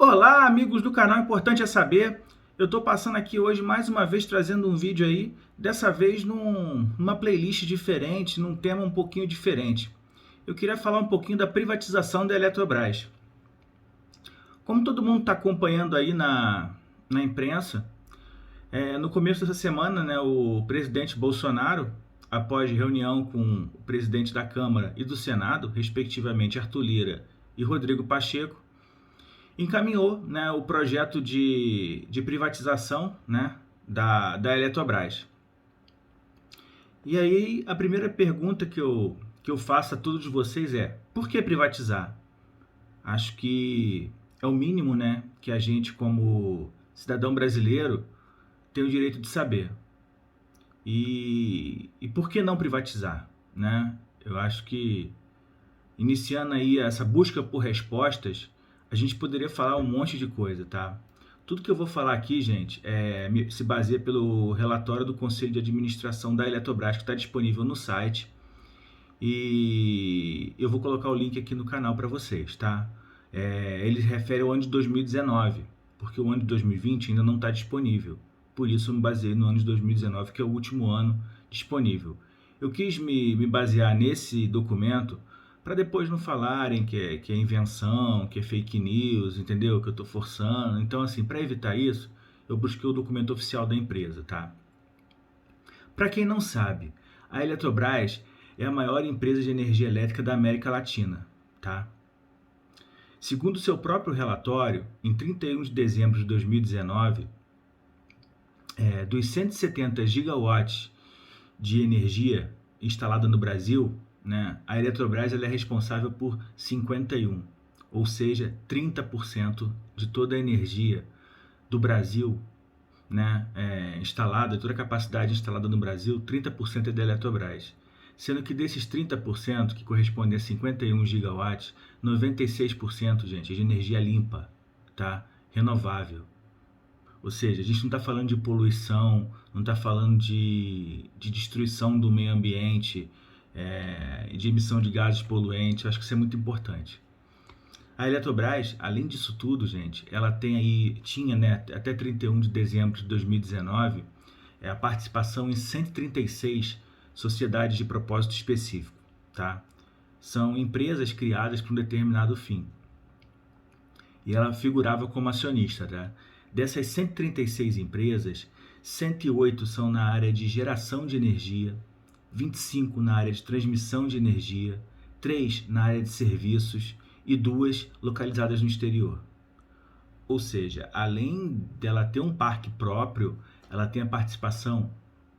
Olá, amigos do canal Importante é Saber. Eu estou passando aqui hoje mais uma vez trazendo um vídeo aí, dessa vez numa playlist diferente, num tema um pouquinho diferente. Eu queria falar um pouquinho da privatização da Eletrobras. Como todo mundo está acompanhando aí na imprensa, no começo dessa semana, né, o presidente Bolsonaro, após reunião com o presidente da Câmara e do Senado, respectivamente Arthur Lira e Rodrigo Pacheco, encaminhou, né, o projeto de privatização, né, da Eletrobras. E aí a primeira pergunta que eu faço a todos vocês é: por que privatizar? Acho que é o mínimo, né, que a gente, como cidadão brasileiro, tem o direito de saber. E por que não privatizar, né? Eu acho que, iniciando aí essa busca por respostas, a gente poderia falar um monte de coisa, tá? Tudo que eu vou falar aqui, gente, se baseia pelo relatório do Conselho de Administração da Eletrobras, que está disponível no site. E eu vou colocar o link aqui no canal para vocês, tá? Ele refere ao ano de 2019, porque o ano de 2020 ainda não está disponível. Por isso eu me baseei no ano de 2019, que é o último ano disponível. Eu quis me basear nesse documento para depois não falarem que é invenção, que é fake news, entendeu? Que eu estou forçando. Então, assim, para evitar isso, eu busquei o documento oficial da empresa, tá? Para quem não sabe, a Eletrobras é a maior empresa de energia elétrica da América Latina, tá? Segundo seu próprio relatório, em 31 de dezembro de 2019, dos 170 gigawatts de energia instalada no Brasil, né, a Eletrobras ela é responsável por 51, ou seja, 30% de toda a energia do Brasil, né, instalada, toda a capacidade instalada no Brasil, 30% é da Eletrobras. Sendo que desses 30%, que correspondem a 51 gigawatts, 96%, gente, é de energia limpa, tá? Renovável. Ou seja, a gente não está falando de poluição, não está falando de destruição do meio ambiente, de emissão de gases poluentes. Eu acho que isso é muito importante. A Eletrobras, além disso tudo, gente, ela tinha, né, até 31 de dezembro de 2019, a participação em 136 sociedades de propósito específico, tá? São empresas criadas para um determinado fim. E ela figurava como acionista, tá? Dessas 136 empresas, 108 são na área de geração de energia, 25 na área de transmissão de energia, 3 na área de serviços e 2 localizadas no exterior. Ou seja, além dela ter um parque próprio, ela tem a participação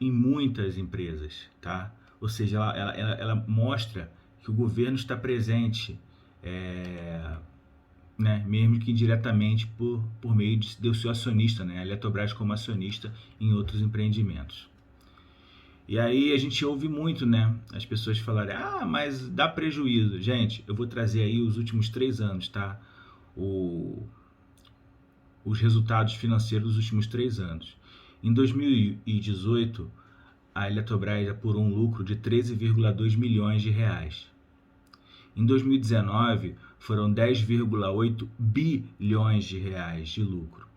em muitas empresas, tá? Ou seja, ela mostra que o governo está presente, né, mesmo que indiretamente por meio de seu acionista, né, a Eletrobras como acionista em outros empreendimentos. E aí a gente ouve muito, né, as pessoas falarem: ah, mas dá prejuízo. Gente, eu vou trazer aí os últimos 3 anos, tá? Os resultados financeiros dos últimos 3 anos. Em 2018, a Eletrobras apurou um lucro de 13,2 milhões de reais. Em 2019, foram 10,8 bilhões de reais de lucro.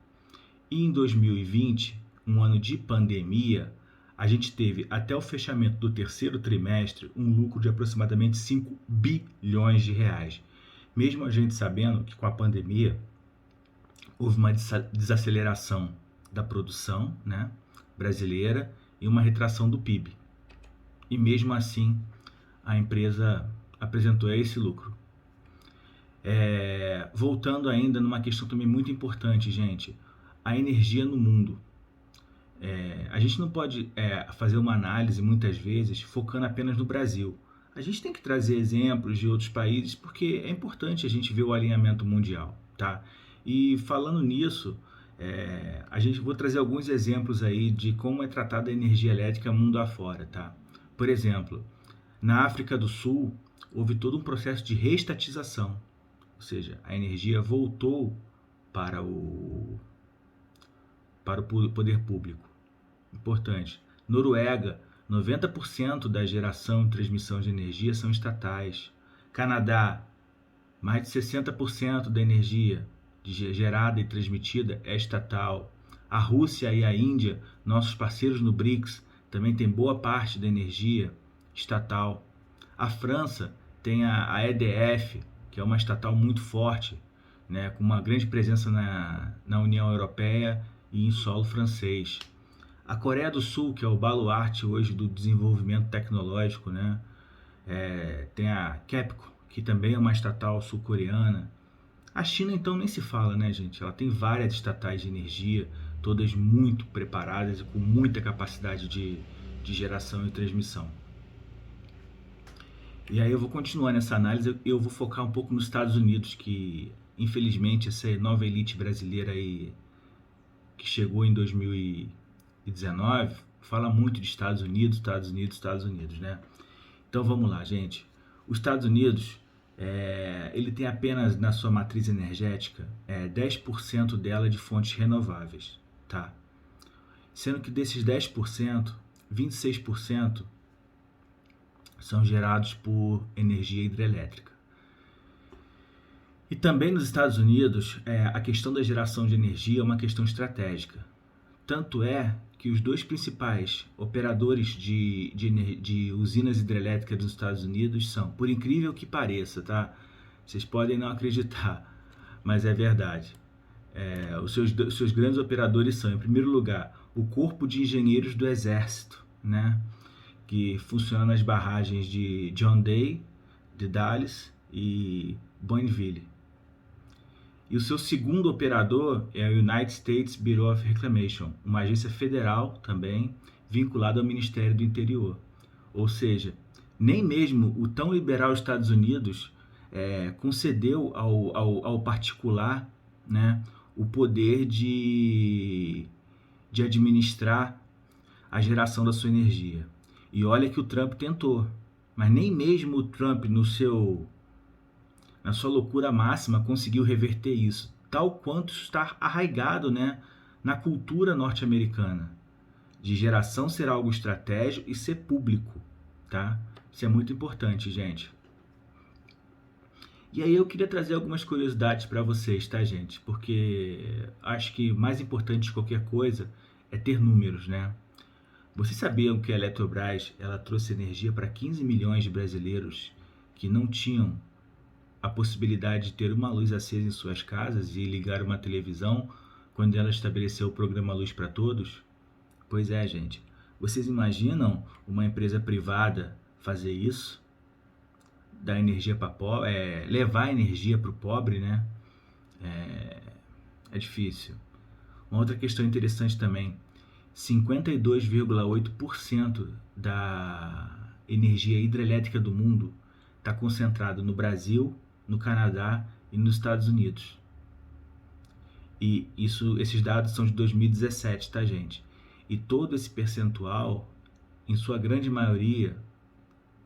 E em 2020, um ano de pandemia, a gente teve, até o fechamento do terceiro trimestre, um lucro de aproximadamente 5 bilhões de reais. Mesmo a gente sabendo que com a pandemia houve uma desaceleração da produção, né, brasileira e uma retração do PIB. E mesmo assim, a empresa apresentou esse lucro. Voltando ainda numa questão também muito importante, gente, a energia no mundo. A gente não pode fazer uma análise, muitas vezes, focando apenas no Brasil. A gente tem que trazer exemplos de outros países, porque é importante a gente ver o alinhamento mundial, tá? E falando nisso, vou trazer alguns exemplos aí de como é tratada a energia elétrica mundo afora, tá? Por exemplo, na África do Sul, houve todo um processo de reestatização, ou seja, a energia voltou para o poder público. Importante. Noruega, 90% da geração e transmissão de energia são estatais. Canadá, mais de 60% da energia gerada e transmitida é estatal. A Rússia e a Índia, nossos parceiros no BRICS, também tem boa parte da energia estatal. A França tem a EDF, que é uma estatal muito forte, né, com uma grande presença na União Europeia e em solo francês. A Coreia do Sul, que é o baluarte hoje do desenvolvimento tecnológico, né, tem a KEPCO, que também é uma estatal sul-coreana. A China, então, nem se fala, né, gente? Ela tem várias estatais de energia, todas muito preparadas e com muita capacidade de geração e transmissão. E aí eu vou continuar nessa análise, eu vou focar um pouco nos Estados Unidos, que infelizmente essa nova elite brasileira aí, que chegou em 2019, fala muito de Estados Unidos, né? Então vamos lá, gente. Os Estados Unidos, ele tem apenas na sua matriz energética 10% dela de fontes renováveis, tá? Sendo que desses 10%, 26% são gerados por energia hidrelétrica. E também nos Estados Unidos, a questão da geração de energia é uma questão estratégica. Tanto é que os dois principais operadores de usinas hidrelétricas dos Estados Unidos são, por incrível que pareça, tá? Vocês podem não acreditar, mas é verdade. Os seus grandes operadores são, em primeiro lugar, o Corpo de Engenheiros do Exército, né? Que funciona nas barragens de John Day, de Dallas e Boinville. E o seu segundo operador é o United States Bureau of Reclamation, uma agência federal também vinculada ao Ministério do Interior. Ou seja, nem mesmo o tão liberal Estados Unidos concedeu ao particular, né, o poder de administrar a geração da sua energia. E olha que o Trump tentou, mas nem mesmo o Trump, na sua loucura máxima, conseguiu reverter isso, tal quanto está arraigado, né, na cultura norte-americana, de geração ser algo estratégico e ser público, tá? Isso é muito importante, gente. E aí eu queria trazer algumas curiosidades para vocês, tá, gente? Porque acho que mais importante de qualquer coisa é ter números, né? Vocês sabiam que a Eletrobras ela trouxe energia para 15 milhões de brasileiros que não tinham a possibilidade de ter uma luz acesa em suas casas e ligar uma televisão quando ela estabeleceu o programa Luz para Todos? Pois é, gente. Vocês imaginam uma empresa privada fazer isso? Dar energia para pobre, levar energia para o pobre, né? É difícil. Uma outra questão interessante também: 52,8% da energia hidrelétrica do mundo está concentrado no Brasil, no Canadá e nos Estados Unidos. E esses dados são de 2017, tá, gente? E todo esse percentual, em sua grande maioria,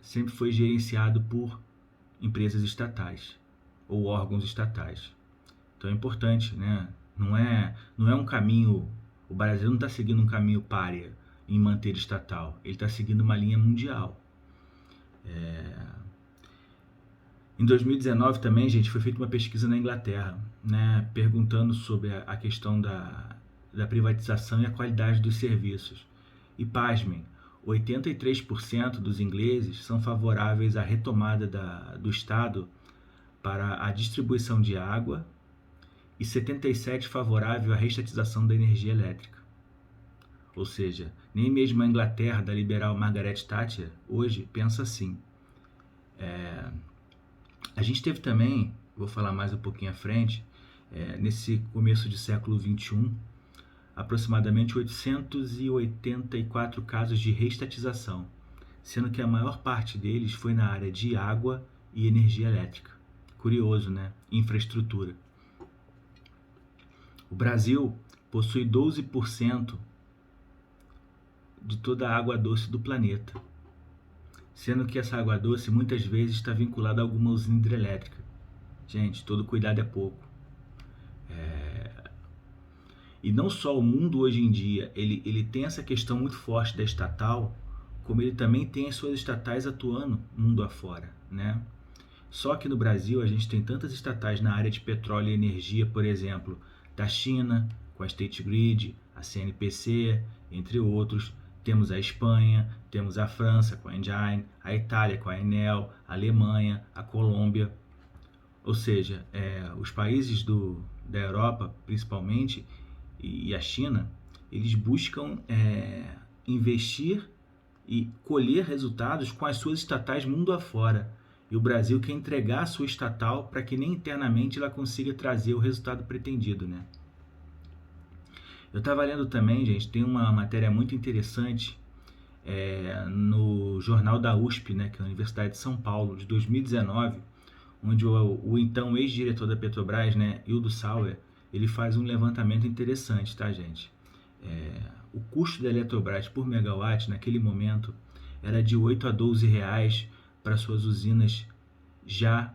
sempre foi gerenciado por empresas estatais ou órgãos estatais. Então é importante, né? Não é um caminho. O Brasil não está seguindo um caminho pária em manter estatal. Ele está seguindo uma linha mundial. Em 2019 também, gente, foi feita uma pesquisa na Inglaterra, né, perguntando sobre a questão da privatização e a qualidade dos serviços. E pasmem, 83% dos ingleses são favoráveis à retomada do Estado para a distribuição de água e 77% favorável à reestatização da energia elétrica. Ou seja, nem mesmo a Inglaterra da liberal Margaret Thatcher hoje pensa assim. A gente teve também, vou falar mais um pouquinho à frente, nesse começo de século XXI, aproximadamente 884 casos de reestatização, sendo que a maior parte deles foi na área de água e energia elétrica. Curioso, né? Infraestrutura. O Brasil possui 12% de toda a água doce do planeta, sendo que essa água doce muitas vezes está vinculada a alguma usina hidrelétrica. Gente, todo cuidado é pouco. E não só o mundo hoje em dia, ele tem essa questão muito forte da estatal, como ele também tem as suas estatais atuando mundo afora, né? Só que no Brasil a gente tem tantas estatais na área de petróleo e energia, por exemplo, da China, com a State Grid, a CNPC, entre outros. Temos a Espanha, temos a França com a Engie, a Itália com a Enel, a Alemanha, a Colômbia. Ou seja, os países da Europa, principalmente, e a China, eles buscam investir e colher resultados com as suas estatais mundo afora. E o Brasil quer entregar a sua estatal para que nem internamente ela consiga trazer o resultado pretendido, né? Eu estava lendo também, gente, tem uma matéria muito interessante no jornal da USP, né, que é a Universidade de São Paulo, de 2019, onde o então ex-diretor da Petrobras, né, Hildo Sauer, ele faz um levantamento interessante, tá, gente? O custo da Eletrobras por megawatt naquele momento era de 8 a 12 reais para suas usinas já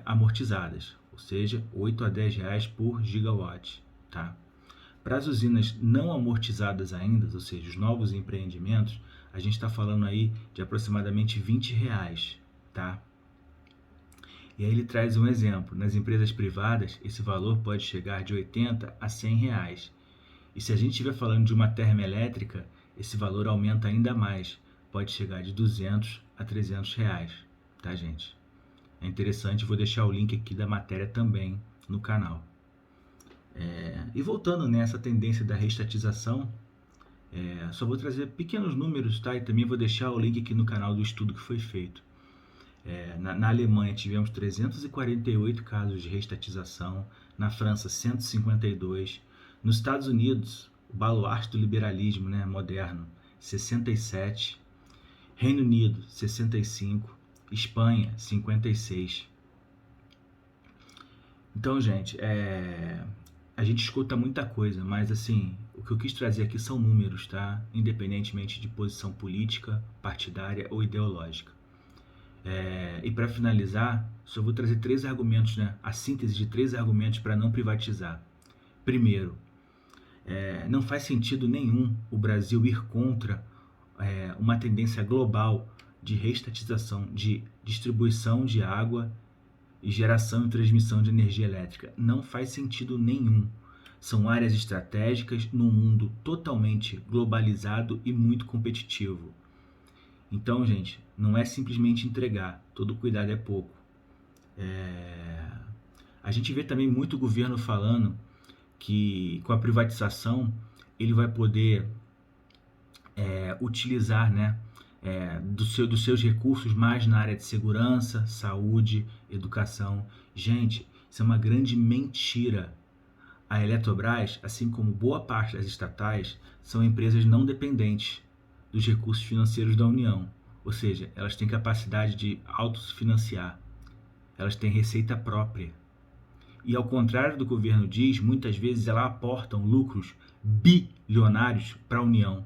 amortizadas, ou seja, 8 a 10 reais por gigawatt, tá? Para as usinas não amortizadas ainda, ou seja, os novos empreendimentos, a gente está falando aí de aproximadamente 20 reais, tá? E aí ele traz um exemplo. Nas empresas privadas, esse valor pode chegar de 80 a 100 reais. E se a gente estiver falando de uma termoelétrica, esse valor aumenta ainda mais. Pode chegar de 200 a 300 reais, tá, gente? É interessante, vou deixar o link aqui da matéria também no canal. E voltando nessa tendência da reestatização, só vou trazer pequenos números, tá? E também vou deixar o link aqui no canal do estudo que foi feito. Na Alemanha tivemos 348 casos de reestatização, na França 152, nos Estados Unidos, o baluarte do liberalismo, né, moderno, 67, Reino Unido 65, Espanha 56. Então, gente, a gente escuta muita coisa, mas assim, o que eu quis trazer aqui são números, tá? Independentemente de posição política, partidária ou ideológica. E para finalizar, só vou trazer 3 argumentos, né? A síntese de 3 argumentos para não privatizar. Primeiro, não faz sentido nenhum o Brasil ir contra uma tendência global de reestatização, de distribuição de água e geração e transmissão de energia elétrica. Não faz sentido nenhum. São áreas estratégicas num mundo totalmente globalizado e muito competitivo. Então, gente, não é simplesmente entregar, todo cuidado é pouco. A gente vê também muito governo falando que com a privatização ele vai poder utilizar, né, dos seus recursos mais na área de segurança, saúde, educação. Gente, isso é uma grande mentira. A Eletrobras, assim como boa parte das estatais, são empresas não dependentes dos recursos financeiros da União, ou seja, elas têm capacidade de autofinanciar, elas têm receita própria. E ao contrário do que o governo diz, muitas vezes elas aportam lucros bilionários para a União.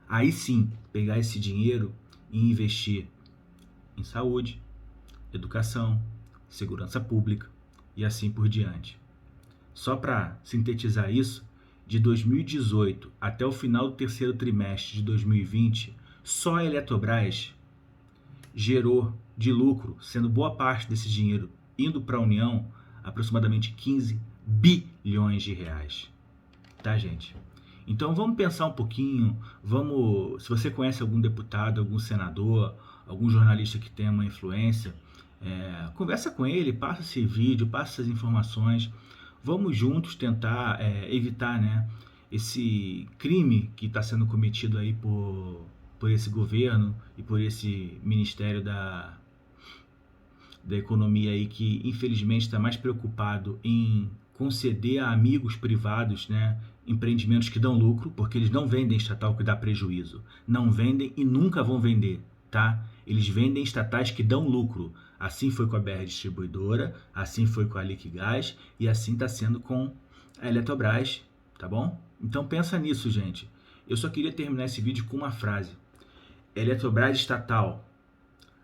Aí sim, pegar esse dinheiro e investir em saúde, educação, segurança pública e assim por diante. Só para sintetizar isso, de 2018 até o final do terceiro trimestre de 2020, só a Eletrobras gerou de lucro, sendo boa parte desse dinheiro indo para a União, aproximadamente 15 bilhões de reais. Tá, gente? Então vamos pensar um pouquinho, se você conhece algum deputado, algum senador, algum jornalista que tenha uma influência, conversa com ele, passa esse vídeo, passa essas informações. Vamos juntos tentar evitar, né, esse crime que está sendo cometido aí por esse governo e por esse Ministério da Economia aí, que infelizmente está mais preocupado em conceder a amigos privados, né, empreendimentos que dão lucro, porque eles não vendem estatal que dá prejuízo. Não vendem e nunca vão vender, tá? Eles vendem estatais que dão lucro. Assim foi com a BR Distribuidora, assim foi com a Liquigás e assim está sendo com a Eletrobras, tá bom? Então pensa nisso, gente. Eu só queria terminar esse vídeo com uma frase. Eletrobras estatal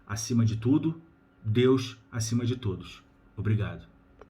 acima de tudo, Deus acima de todos. Obrigado.